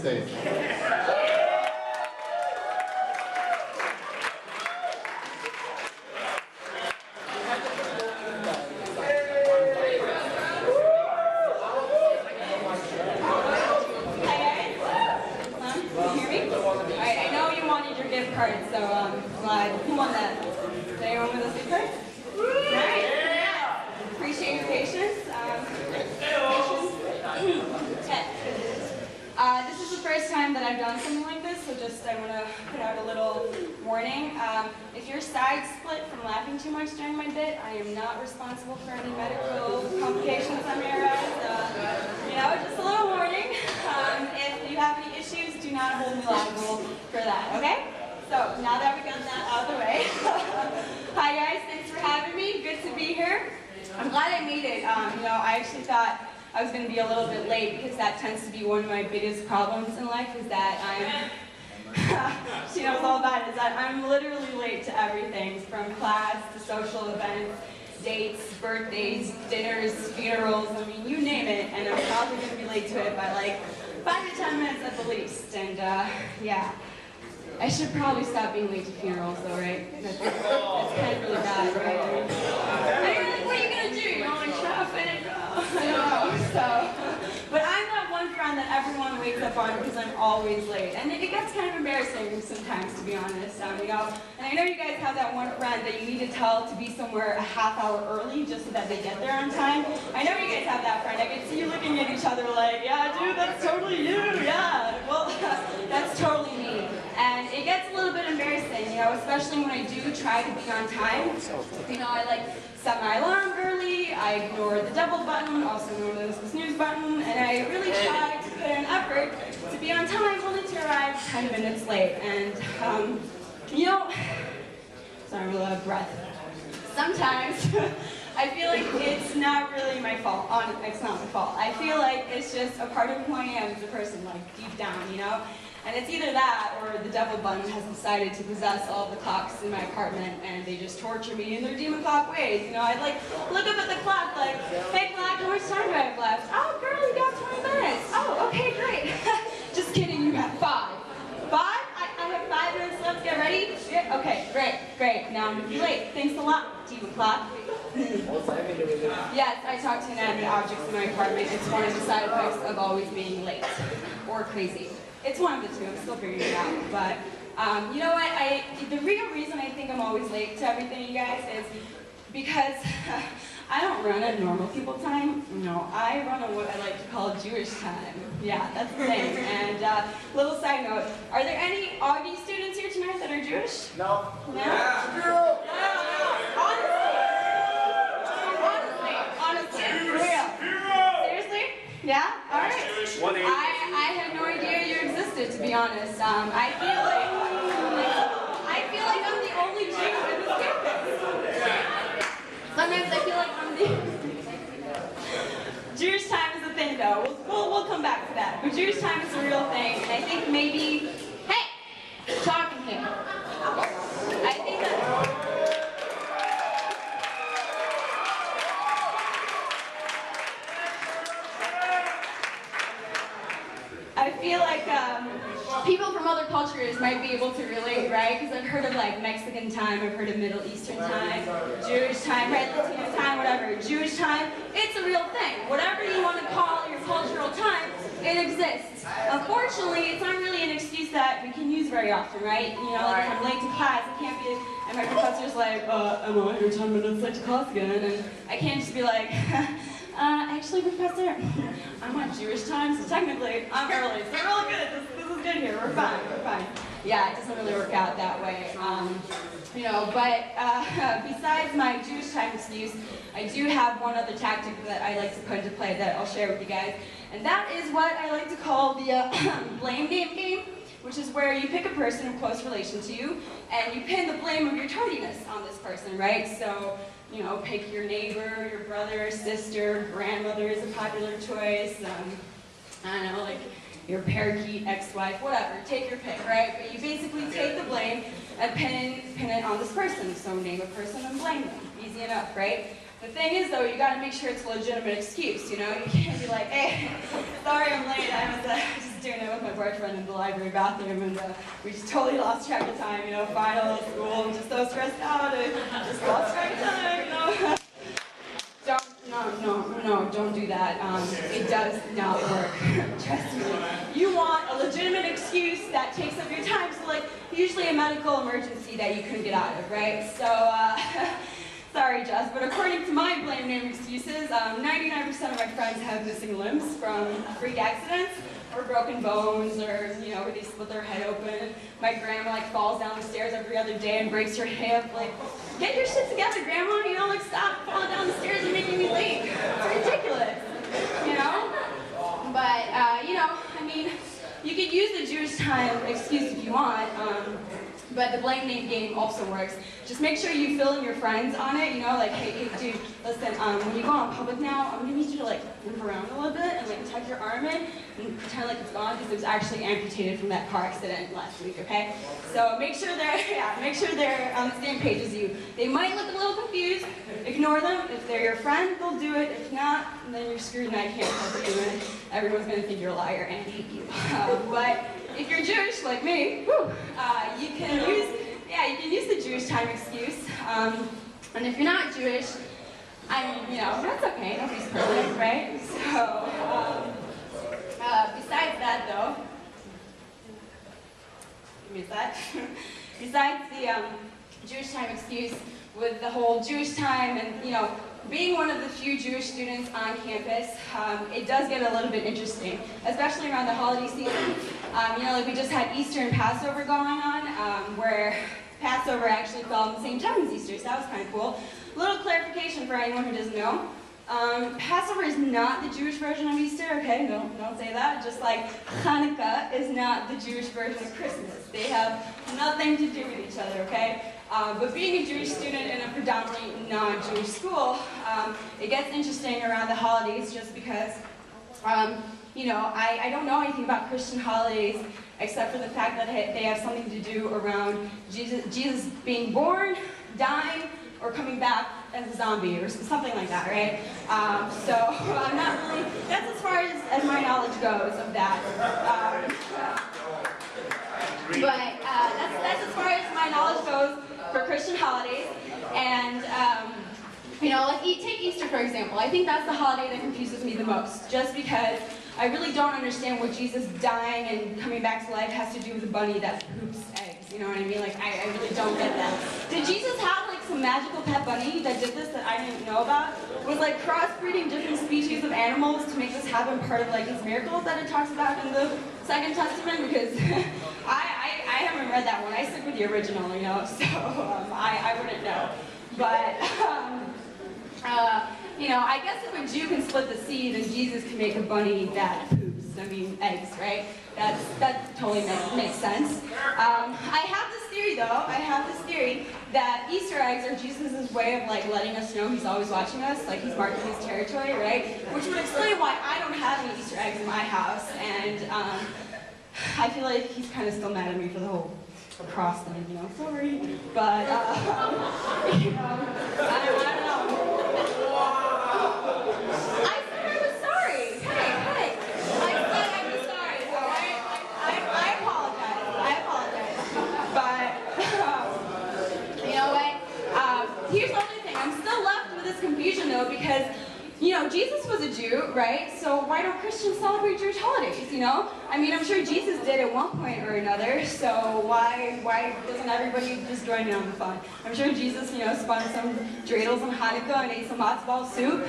Stage. Gift card, so glad. Who won that? Is anyone with us gift card? Nice. Appreciate your patience. This is the first time that I've done something like this, so just I want to put out a little warning. If your sides split from laughing too much during my bit, I am not responsible for any medical complications I may arise. You know, just a little warning. If you have any issues, do not hold me liable for that, okay? So, now that we've gotten that out of the way, hi guys, thanks for having me, good to be here. I'm glad I made it. You know, I actually thought I was going to be a little bit late because that tends to be one of my biggest problems in life is that I'm, she knows all about it, is that I'm literally late to everything, from class to social events, dates, birthdays, dinners, funerals, I mean, you name it, and I'm probably going to be late to it by like 5 to 10 minutes at the least, and yeah. I should probably stop being late to funerals though, right? That's kind of really bad, right? I mean, like, what are you gonna do? You don't like traffic? I don't know, so. But I'm that one friend that everyone wakes up on because I'm always late. And it gets kind of embarrassing sometimes, to be honest, you know? And I know you guys have that one friend that you need to tell to be somewhere a half hour early just so that they get there on time. I know you guys have that friend. I can see you looking at each other like, yeah, dude, that's totally you, yeah. Well, that's totally me. And it gets a little bit embarrassing, you know, especially when I do try to be on time. You know, I like set my alarm early, I ignore the double button, also known as the snooze button, and I really try to put in effort to be on time only to arrive 10 minutes late. And, you know, sorry, I'm really out of breath. Sometimes I feel like it's not really my fault. It's not my fault. I feel like it's just a part of who I am as a person, like deep down, you know? And it's either that or the devil button has decided to possess all the clocks in my apartment and they just torture me in their demon clock ways. You know, I'd like look up at the clock like, hey clock, how much time do I have left? Oh girl, you got 20 minutes. Oh, okay, great. Just kidding, you have 5. 5? I have 5 minutes left, get ready? Yeah, okay, great. Now I'm gonna be late. Thanks a lot, demon clock. Yes, I talk to inanimate objects in my apartment. It's one of the side effects of always being late or crazy. It's one of the two, I'm still figuring it out, but you know what, the real reason I think I'm always late to everything, you guys, is because I don't run at normal people time, no, I run on what I like to call Jewish time. Yeah, that's the thing, and little side note, are there any Augie students here tonight that are Jewish? No. No? Yeah. No. Honestly, for real. Seriously? Yeah? Alright. I had no idea you existed, to be honest. I feel like I'm the only Jew in this campus. Sometimes I feel like I'm the Jewish time is a thing though. We'll come back to that. But Jewish time is a real thing, and I think maybe hey! Talking here. I think that I feel like people from other cultures might be able to relate, right? Because I've heard of like Mexican time, I've heard of Middle Eastern time, Jewish time, right? Latino time, whatever. Jewish time, it's a real thing. Whatever you want to call your cultural time, it exists. Unfortunately, it's not really an excuse that we can use very often, right? You know, like if I'm late to class, I can't be, and my professor's like, Emma, you're 10 minutes late to class again, and I can't just be like, actually, Professor, I'm on Jewish time, so technically I'm early. So we're all good. This is good here. We're fine. Yeah, it doesn't really work out that way. You know, but besides my Jewish time excuse, I do have one other tactic that I like to put into play that I'll share with you guys, and that is what I like to call the blame game, which is where you pick a person in close relation to you, and you pin the blame of your tardiness on this person, right? So, you know, pick your neighbor, your brother, sister, grandmother is a popular choice, I don't know, like your parakeet, ex-wife, whatever, take your pick, right? But you basically take the blame and pin it on this person, so name a person and blame them, easy enough, right? The thing is, though, you got to make sure it's a legitimate excuse, you know? You can't be like, hey, sorry I'm late, I was just doing it with my boyfriend in the library bathroom, and we just totally lost track of time, finals, school, I'm just so stressed out, and just lost track of time, Don't do that. It does not work. Trust me. You want a legitimate excuse that takes up your time, so like usually a medical emergency that you couldn't get out of, right? So, sorry, Jess, but according to my blame name excuses, 99% of my friends have missing limbs from freak accidents, or broken bones, or where they split their head open. My grandma falls down the stairs every other day and breaks her hip. Get your shit together, Grandma. Stop falling down the stairs and making me late. It's ridiculous, But you could use the Jewish time excuse if you want. But the blame name game also works. Just make sure you fill in your friends on it, hey, dude, listen, when you go on public now, I'm gonna need you to limp around a little bit and tuck your arm in and pretend like it's gone because it was actually amputated from that car accident last week, okay? So make sure they're on the same page as you. They might look a little confused. Ignore them. If they're your friend, they'll do it. If not, then you're screwed and I can't help you, and everyone's gonna think you're a liar and hate you. But if you're Jewish like me, you can use the Jewish time excuse. And if you're not Jewish, that's okay. Nobody's perfect, right? So, besides that, though, besides the Jewish time excuse with the whole Jewish time and being one of the few Jewish students on campus, it does get a little bit interesting, especially around the holiday season. We just had Easter and Passover going on, where Passover actually fell on the same time as Easter, so that was kind of cool. A little clarification for anyone who doesn't know. Passover is not the Jewish version of Easter, okay? No, don't say that. Just like Hanukkah is not the Jewish version of Christmas. They have nothing to do with each other, okay? But being a Jewish student in a predominantly non-Jewish school, it gets interesting around the holidays just because, I don't know anything about Christian holidays except for the fact that they have something to do around Jesus being born, dying, or coming back as a zombie or something like that, right? So I'm not really, that's as far as my knowledge goes of that. That's as far as my knowledge goes for Christian holidays. And, take Easter for example. I think that's the holiday that confuses me the most, just because I really don't understand what Jesus dying and coming back to life has to do with a bunny that poops eggs. You know what I mean? I really don't get that. Did Jesus have some magical pet bunny that did this that I didn't know about? Was crossbreeding different species of animals to make this happen part of these miracles that it talks about in the Second Testament? Because I haven't read that one. I stick with the original, so I wouldn't know. But I guess if a Jew can split the sea, then Jesus can make a bunny that poops. Eggs, right? That totally makes sense. I have this theory that Easter eggs are Jesus' way of letting us know he's always watching us, he's marking his territory, right? Which would explain why I don't have any Easter eggs in my house, and I feel like he's kind of still mad at me for the whole cross thing, sorry, but I don't know. I said I was sorry. Hey, I said I was sorry. All right, I apologize. But you know what? Here's the only thing. I'm still left with this confusion though, because Jesus was a Jew, right? So why don't Christians celebrate Jewish holidays? I'm sure Jesus did at one point or another. So why doesn't everybody just join in on the fun? I'm sure Jesus, spun some dreidels on Hanukkah and ate some matzo ball soup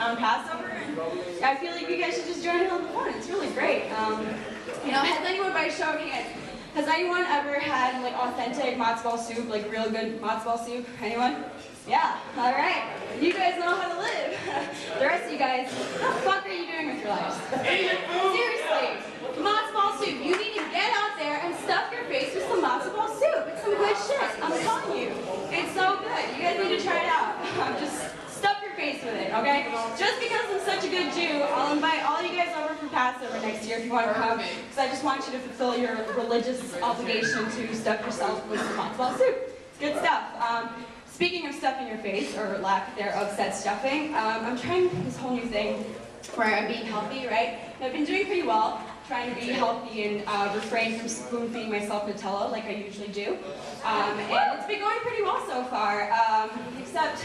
on Passover. And I feel like you guys should just join in on the fun. It's really great. Has anyone, by a show of hands, has anyone ever had authentic matzo ball soup, real good matzo ball soup? Anyone? Yeah, all right. You guys know how to live. The rest of you guys, what the fuck are you doing with your lives? Seriously, matzo ball soup. You need to get out there and stuff your face with some matzo ball soup. It's some good shit. I'm telling you, it's so good. You guys need to try it out. Just stuff your face with it, okay? Just because I'm such a good Jew, I'll invite all you guys over for Passover next year if you want to come, because I just want you to fulfill your religious obligation to stuff yourself with some matzo ball soup. It's good stuff. Speaking of stuffing your face, or lack thereof said stuffing, I'm trying this whole new thing where I'm being healthy, right? And I've been doing pretty well. trying to be healthy and refrain from spoon-feeding myself Nutella like I usually do. And it's been going pretty well so far, except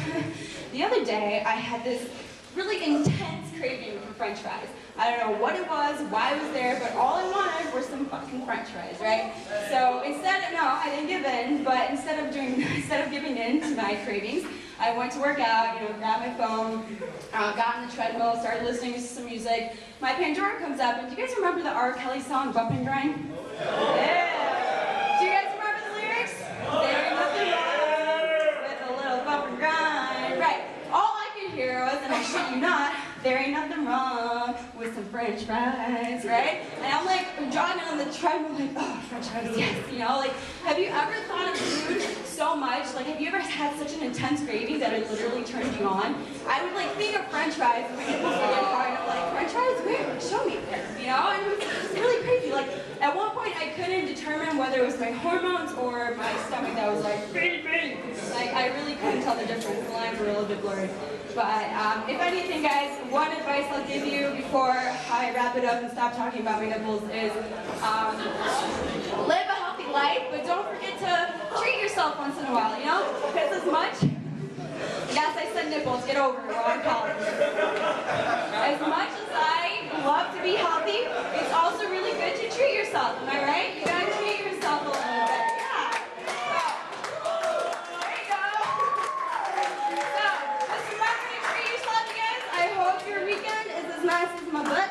the other day I had this really intense craving for French fries. I don't know what it was, why it was there, but all I wanted were some fucking French fries, right? So I didn't give in, but instead of giving in to my cravings, I went to work out, grabbed my phone, got on the treadmill, started listening to some music. My Pandora comes up, and do you guys remember the R. Kelly song, Bump and Grind? Yeah! Do you guys remember the lyrics? There ain't nothing wrong with a little bump and grind. Right. All I could hear was, and I shit you not, there ain't nothing wrong with some French fries, right? And I'm like jogging on the treadmill, like, oh, French fries, yes, have you ever thought of food so much? Like, have you ever had such an intense craving that it literally turned you on? I would think of French fries, and my nipples would get hard, and I'm like, French fries, where? Show me, and it was really crazy. Like, at one point, I couldn't determine whether it was my hormones or my stomach that was like, beep, beep. Like, I really couldn't tell the difference. The lines were a little bit blurred. But if anything, guys, one advice I'll give you before I wrap it up and stop talking about my nipples is live a healthy life, but don't forget to treat yourself once in a while, Because as much, yes, I said nipples, get over it, wrong color. As much as I love to be healthy, it's also really good to treat yourself, am I right? You gotta treat yourself a little bit. Your weekend is as nice as my butt.